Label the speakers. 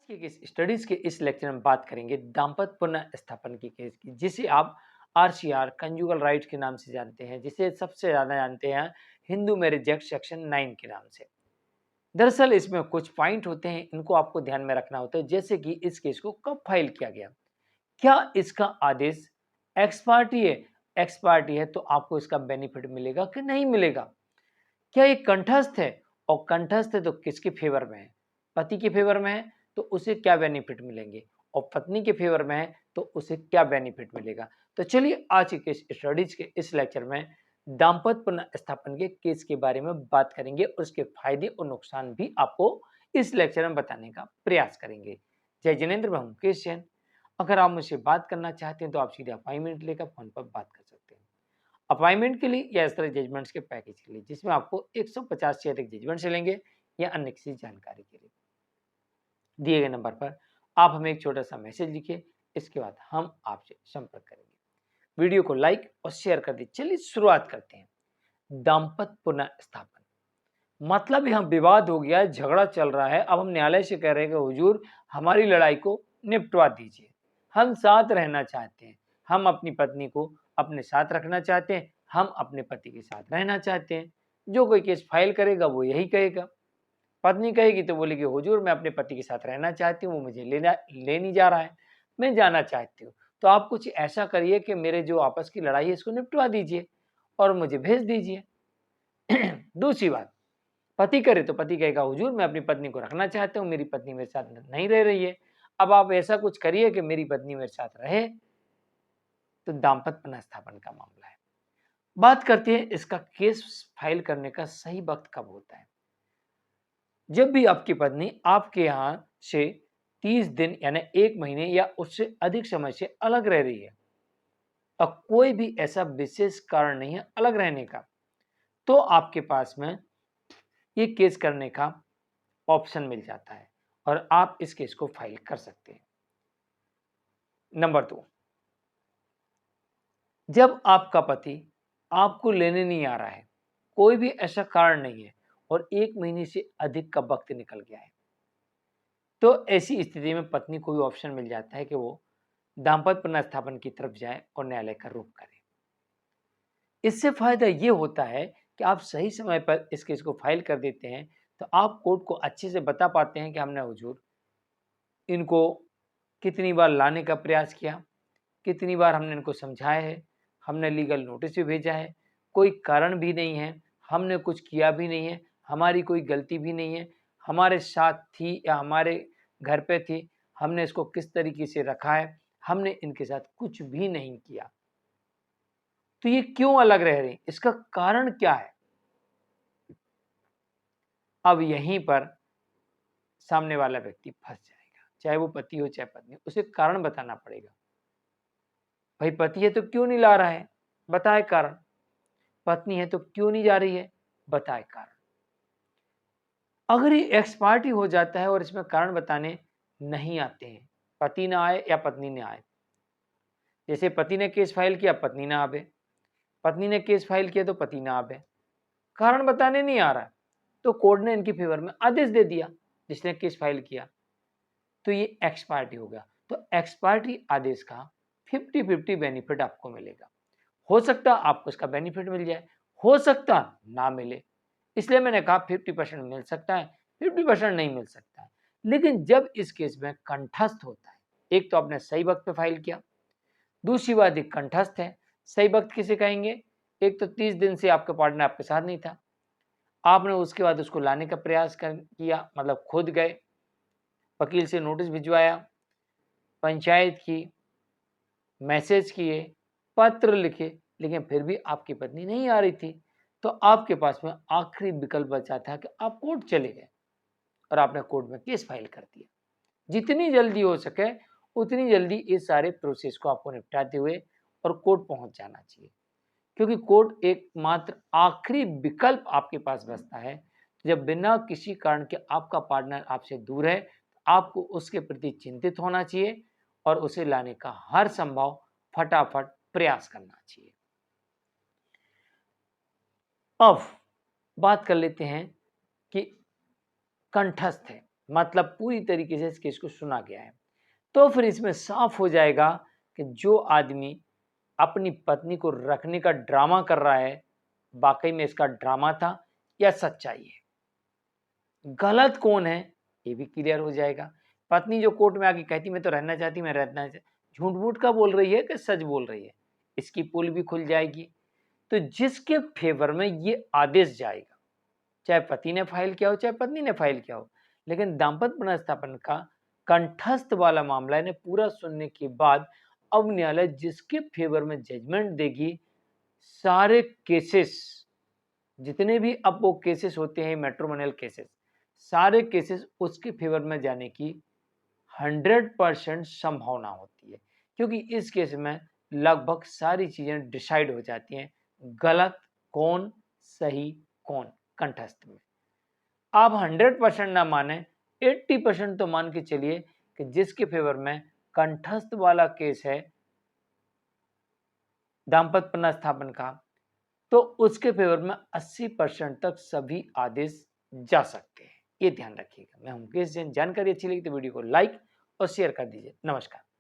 Speaker 1: के case studies के इस लेक्चर में बात करेंगे दाम्पत्य पुनर्स्थापन की केस की, जिसे आप आरसीआर कंजुगल राइट के नाम से जानते हैं, जिसे सबसे ज्यादा जानते हैं हिंदू मैरिज एक्ट सेक्शन 9 के नाम से। दरअसल इसमें कुछ पॉइंट होते हैं, इनको आपको ध्यान में रखना होता है, जैसे कि इस केस को कब फाइल किया गया, क्या इसका आदेश एक्सपार्टी है, एक्सपार्टी है तो आपको इसका बेनिफिट मिलेगा कि नहीं मिलेगा, क्या ये कंठस्थ है, और कंठस्थ है तो किसके फेवर में है, पति के फेवर में है तो उसे क्या बेनिफिट मिलेंगे, और पत्नी के फेवर में है तो उसे क्या बेनिफिट मिलेगा। तो चलिए आज के स्टडीज के इस लेक्चर में दाम्पत्य पुनर्स्थापन के केस के बारे में बात करेंगे, उसके फायदे और नुकसान भी आपको इस लेक्चर में बताने का प्रयास करेंगे। जय जिनेन्द्र, मैं हूं मुकेश जैन। अगर आप मुझसे बात करना चाहते हैं तो आप सीधे अपॉइंटमेंट लेकर फोन पर बात कर सकते हैं। अपॉइंटमेंट के लिए या इस तरह जजमेंट्स के पैकेज के लिए, जिसमें आपको 150 से अधिक जजमेंट्स मिलेंगे, या अन्य किसी जानकारी के लिए दिए गए नंबर पर आप हमें एक छोटा सा मैसेज लिखिए, इसके बाद हम आपसे संपर्क करेंगे। वीडियो को लाइक और शेयर कर दीजिए। चलिए शुरुआत करते हैं। दाम्पत्य पुनर्स्थापन मतलब यहाँ विवाद हो गया है, झगड़ा चल रहा है, अब हम न्यायालय से कह रहे हैं कि हुजूर हमारी लड़ाई को निपटवा दीजिए, हम साथ रहना चाहते हैं, हम अपनी पत्नी को अपने साथ रखना चाहते हैं, हम अपने पति के साथ रहना चाहते हैं। जो कोई केस फाइल करेगा वो यही कहेगा। पत्नी कहेगी तो बोलेगी हुजूर मैं अपने पति के साथ रहना चाहती हूँ, वो मुझे ले नहीं जा रहा है, मैं जाना चाहती हूँ, तो आप कुछ ऐसा करिए कि मेरे जो आपस की लड़ाई है इसको निपटवा दीजिए और मुझे भेज दीजिए। दूसरी बात, पति करे तो पति कहेगा हुजूर मैं अपनी पत्नी को रखना चाहता हूँ, मेरी पत्नी मेरे साथ नहीं रह रही है, अब आप ऐसा कुछ करिए कि मेरी पत्नी मेरे साथ रहे। तो दाम्पत्य पुनर्स्थापन का मामला है। बात करते हैं इसका केस फाइल करने का सही वक्त कब होता है। जब भी आपकी पत्नी आपके यहां से 30 दिन यानी 1 महीने या उससे अधिक समय से अलग रह रही है और कोई भी ऐसा विशेष कारण नहीं है अलग रहने का, तो आपके पास में ये केस करने का ऑप्शन मिल जाता है और आप इस केस को फाइल कर सकते हैं। नंबर 2, जब आपका पति आपको लेने नहीं आ रहा है, कोई भी ऐसा कारण नहीं है और 1 महीने से अधिक का वक्त निकल गया है, तो ऐसी स्थिति में पत्नी को भी ऑप्शन मिल जाता है कि वो दाम्पत्य पुनर्स्थापन की तरफ जाए और न्यायालय का रुख करे। इससे फायदा ये होता है कि आप सही समय पर इस केस को फाइल कर देते हैं, तो आप कोर्ट को अच्छे से बता पाते हैं कि हमने हुजूर इनको कितनी बार लाने का प्रयास किया, कितनी बार हमने इनको समझाया है, हमने लीगल नोटिस भी भेजा है, कोई कारण भी नहीं है, हमने कुछ किया भी नहीं है, हमारी कोई गलती भी नहीं है, हमारे साथ थी या हमारे घर पे थी, हमने इसको किस तरीके से रखा है, हमने इनके साथ कुछ भी नहीं किया, तो ये क्यों अलग रह रही, इसका कारण क्या है। अब यहीं पर सामने वाला व्यक्ति फंस जाएगा, चाहे वो पति हो चाहे पत्नी, उसे कारण बताना पड़ेगा। भाई पति है तो क्यों नहीं ला रहा है, बताए कारण। पत्नी है तो क्यों नहीं जा रही है, बताए कारण। अगर ये एक्सपार्टी हो जाता है और इसमें कारण बताने नहीं आते हैं, पति ना आए या पत्नी ने आए, जैसे पति ने केस फाइल किया पत्नी ना आवे, पत्नी ने केस फाइल किया तो पति ना आवे, कारण बताने नहीं आ रहा, तो कोर्ट ने इनके फेवर में आदेश दे दिया जिसने केस फाइल किया, तो ये एक्सपार्टी हो गया। तो एक्सपार्टी आदेश का 50-50 बेनिफिट आपको मिलेगा। हो सकता आपको इसका बेनिफिट मिल जाए, हो सकता ना मिले, इसलिए मैंने कहा 50% मिल सकता है, 50% नहीं मिल सकता है। लेकिन जब इस केस में कंठस्थ होता है, एक तो आपने सही वक्त पे फाइल किया, दूसरी बात ये कंठस्थ है। सही वक्त किसे कहेंगे, एक तो 30 दिन से आपका पार्टनर आपके साथ नहीं था, आपने उसके बाद उसको लाने का प्रयास किया, मतलब खुद गए, वकील से नोटिस भिजवाया, पंचायत की, मैसेज किए, पत्र लिखे, लेकिन फिर भी आपकी पत्नी नहीं आ रही थी, तो आपके पास में आखिरी विकल्प बचा था कि आप कोर्ट चले गए और आपने कोर्ट में केस फाइल कर दिया। जितनी जल्दी हो सके उतनी जल्दी इस सारे प्रोसेस को आपको निपटाते हुए और कोर्ट पहुंच जाना चाहिए, क्योंकि कोर्ट एकमात्र आखिरी विकल्प आपके पास बचता है। जब बिना किसी कारण के आपका पार्टनर आपसे दूर है, आपको उसके प्रति चिंतित होना चाहिए और उसे लाने का हर संभव फटाफट प्रयास करना चाहिए। अब बात कर लेते हैं कि कंठस्थ है, मतलब पूरी तरीके से इस केस को सुना गया है। तो फिर इसमें साफ हो जाएगा कि जो आदमी अपनी पत्नी को रखने का ड्रामा कर रहा है, वाकई में इसका ड्रामा था या सच्चाई है। गलत कौन है ये भी क्लियर हो जाएगा। पत्नी जो कोर्ट में आके कहती मैं तो रहना चाहती, मैं रहना चाहती, झूठ मूठ का बोल रही है कि सच बोल रही है, इसकी पोल भी खुल जाएगी। तो जिसके फेवर में ये आदेश जाएगा, चाहे पति ने फाइल किया हो चाहे पत्नी ने फाइल किया हो, लेकिन दाम्पत्य पुनर्स्थापन का कंठस्थ वाला मामला ने पूरा सुनने के बाद अब न्यायालय जिसके फेवर में जजमेंट देगी, सारे केसेस जितने भी अब वो केसेस होते हैं मैट्रिमोनियल केसेस, सारे केसेस उसके फेवर में जाने की 100% संभावना होती है, क्योंकि इस केस में लगभग सारी चीजें डिसाइड हो जाती हैं, गलत कौन सही कौन कंठस्थ में। आप 100% ना माने, 80% तो मान के चलिए कि जिसके फेवर में कंठस्थ वाला केस है दाम्पत्य पुनर्स्थापन का, तो उसके फेवर में 80% तक सभी आदेश जा सकते हैं। ये ध्यान रखिएगा। मैं हूं मुकेश जैन। जानकारी अच्छी लगी तो वीडियो को लाइक और शेयर कर दीजिए। नमस्कार।